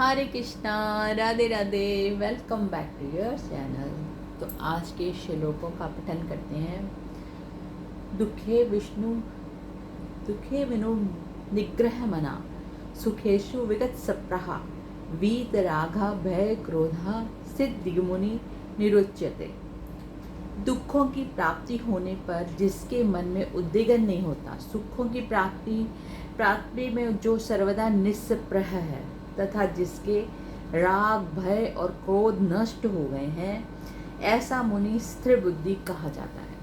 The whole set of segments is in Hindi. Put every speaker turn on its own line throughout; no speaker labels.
Hare Krishna, Radhe Radhe. Welcome back to your channel. तो आज के श्लोकों का पठन करते हैं। दुखे विनु निग्रह मना, सुखेशु विगत सप्रहा, वीत राघा भय क्रोधा, सिद्धिमुनि निरुच्यते। दुखों की प्राप्ति होने पर जिसके मन में उद्विग्न नहीं होता, सुखों की प्राप्ति में जो सर्वदा निस्पृह है, तथा जिसके राग भय और क्रोध नष्ट हो गए हैं, ऐसा मुनि स्थिर बुद्धि कहा जाता है।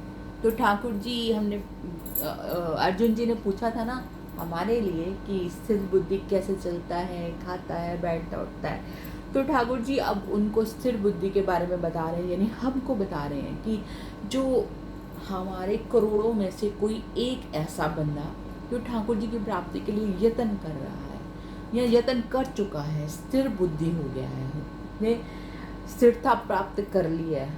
तो ठाकुर जी अर्जुन जी ने पूछा था ना हमारे लिए कि स्थिर बुद्धि कैसे चलता है, खाता है, बैठता उठता है। तो ठाकुर जी अब उनको स्थिर बुद्धि के बारे में बता रहे हैं, यानी हमको बता रहे हैं कि जो हमारे करोड़ों में से कोई एक ऐसा बंदा जो ठाकुर जी की प्राप्ति के लिए यत्न कर रहा है या यत्न कर चुका है, स्थिर बुद्धि हो गया है, ने स्थिरता प्राप्त कर लिया है,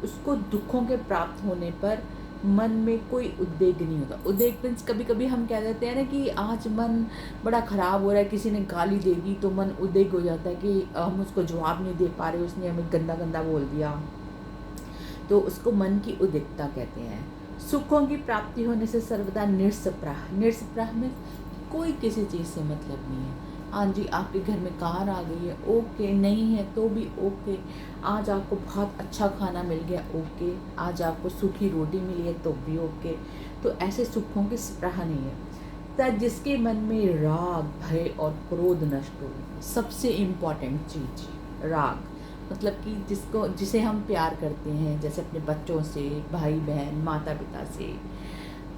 उसको दुखों के प्राप्त होने पर मन में कोई उद्वेग नहीं होता। उद्वेग मीन्स कभी कभी हम कह देते हैं ना कि आज मन बड़ा ख़राब हो रहा है, किसी ने गाली दे दी तो मन उद्वेग हो जाता है कि हम उसको जवाब नहीं दे पा रहे, उसने हमें गंदा गंदा बोल दिया, तो उसको मन की उद्विग्नता कहते हैं। सुखों की प्राप्ति होने से सर्वदा निरस्पृह में कोई किसी चीज़ से मतलब नहीं है। हाँ जी, आपके घर में कार आ गई है, ओके, नहीं है तो भी ओके। आज आपको बहुत अच्छा खाना मिल गया, ओके। आज आपको सूखी रोटी मिली है तो भी ओके। तो ऐसे सुखों की स्पृहा नहीं है। तब जिसके मन में राग भय और क्रोध नष्ट हो, सबसे इम्पॉर्टेंट चीज राग, मतलब कि जिसे हम प्यार करते हैं, जैसे अपने बच्चों से, भाई बहन, माता पिता से,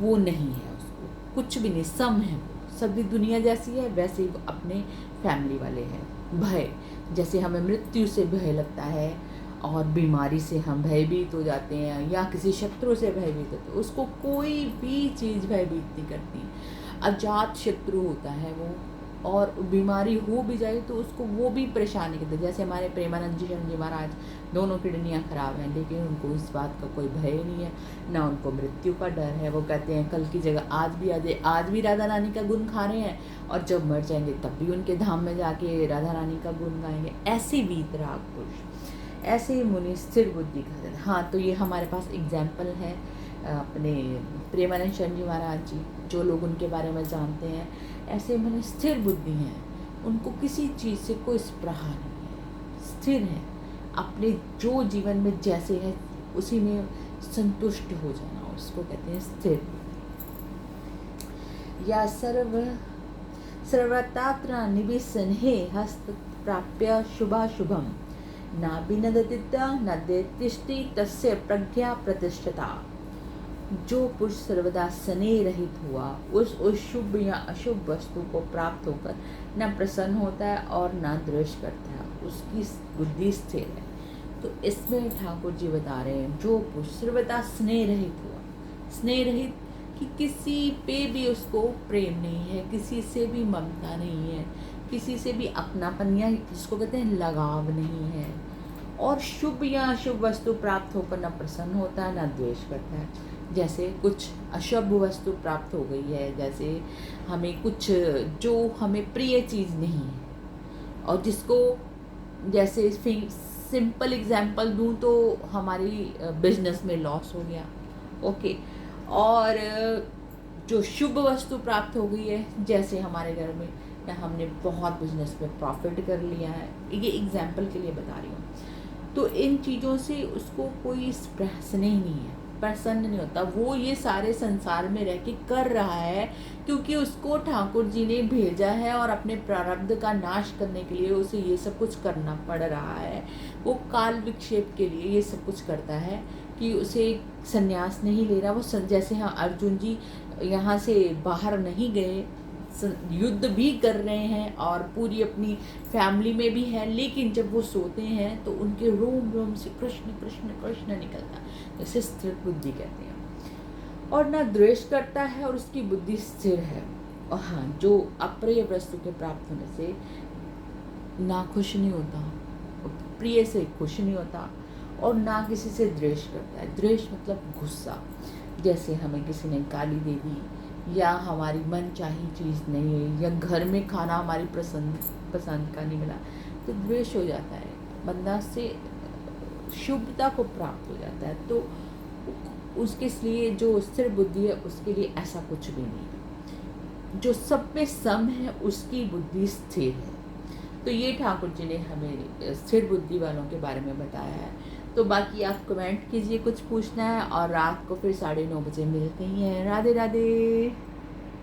वो नहीं है, उसको कुछ भी नहीं, सम है वो। सभी दुनिया जैसी है वैसे ही अपने फैमिली वाले हैं। भय, जैसे हमें मृत्यु से भय लगता है और बीमारी से हम भयभीत हो जाते हैं या किसी शत्रु से भयभीत होते हैं, उसको कोई भी चीज़ भयभीत नहीं करती। अजात शत्रु होता है वो, और बीमारी हो भी जाए तो उसको वो भी परेशान नहीं करते। जैसे हमारे प्रेमानंद जी महाराज, दोनों किडनियाँ खराब हैं लेकिन उनको इस बात का कोई भय नहीं है, ना उनको मृत्यु का डर है। वो कहते हैं कल की जगह आज भी आ जाए, आज भी राधा रानी का गुण खा रहे हैं और जब मर जाएंगे तब भी उनके धाम में जाके राधा रानी का गुण गाएंगे। ऐसे वीतराग पुरुष, ऐसे मुनि स्थिर बुद्धि कहते हैं। हाँ, तो ये हमारे पास एग्जाम्पल है अपने प्रेमानंद जी महाराज जी, जो लोग उनके बारे में जानते हैं, ऐसे मैंने स्थिर बुद्धि हैं, उनको किसी चीज़ से कोई स्पृहा नहीं है, स्थिर है, अपने जो जीवन में जैसे है उसी में संतुष्ट हो जाना, उसको कहते हैं स्थिर। या सर्वत्र निविसन्हे हस्त प्राप्य शुभाशुभम, ना विनदतिता न देतिष्ठि तस्य प्रज्ञा प्रतिष्ठता। जो पुरुष सर्वदा स्नेह रहित हुआ, उस शुभ या अशुभ वस्तु को प्राप्त होकर न प्रसन्न होता है और न द्वेष करता है, उसकी बुद्धि स्थिर है। तो इसमें ठाकुर जी बता रहे हैं, जो पुरुष सर्वदा स्नेह रहित हुआ, स्नेह रहित कि किसी पे भी उसको प्रेम नहीं है, किसी से भी ममता नहीं है, किसी से भी अपनापन या जिसको कहते हैं लगाव नहीं है, और शुभ या अशुभ वस्तु प्राप्त होकर न प्रसन्न होता है न द्वेष करता है। जैसे कुछ अशुभ वस्तु प्राप्त हो गई है, जैसे हमें कुछ जो हमें प्रिय चीज़ नहीं है, और जिसको, जैसे सिंपल एग्जांपल दूं तो हमारी बिजनेस में लॉस हो गया, ओके, और जो शुभ वस्तु प्राप्त हो गई है, जैसे हमारे घर में हमने बहुत बिजनेस में प्रॉफिट कर लिया है, ये एग्जांपल के लिए बता रही हूँ। तो इन चीज़ों से उसको कोई स्नेह नहीं है, प्रसन्न नहीं होता। वो ये सारे संसार में रह के कर रहा है क्योंकि उसको ठाकुर जी ने भेजा है और अपने प्रारब्ध का नाश करने के लिए उसे ये सब कुछ करना पड़ रहा है। वो काल विक्षेप के लिए ये सब कुछ करता है कि उसे संन्यास नहीं ले रहा। वो जैसे हाँ, अर्जुन जी यहाँ से बाहर नहीं गए, युद्ध भी कर रहे हैं और पूरी अपनी फैमिली में भी है, लेकिन जब वो सोते हैं तो उनके रोम रोम से कृष्ण कृष्ण कृष्ण निकलता है, इसे स्थिर बुद्धि कहते हैं। और ना द्वेष करता है और उसकी बुद्धि स्थिर है। और हाँ, जो अप्रिय वस्तु के प्राप्त होने से ना खुश नहीं होता, प्रिय से खुश नहीं होता, और ना किसी से द्वेष करता है। द्वेष मतलब गुस्सा, जैसे हमें किसी ने गाली दे दी या हमारी मनचाही चीज़ नहीं है, या घर में खाना हमारी पसंद का नहीं मिला, तो द्वेष हो जाता है, बंदा से शुभता को प्राप्त हो जाता है। तो उसके लिए जो स्थिर बुद्धि है उसके लिए ऐसा कुछ भी नहीं है। जो सब में सम है उसकी बुद्धि स्थिर है। तो ये ठाकुर जी ने हमें स्थिर बुद्धि वालों के बारे में बताया है। तो बाकी आप कमेंट कीजिए कुछ पूछना है, और रात को फिर 9:30 बजे मिलते ही हैं। राधे राधे।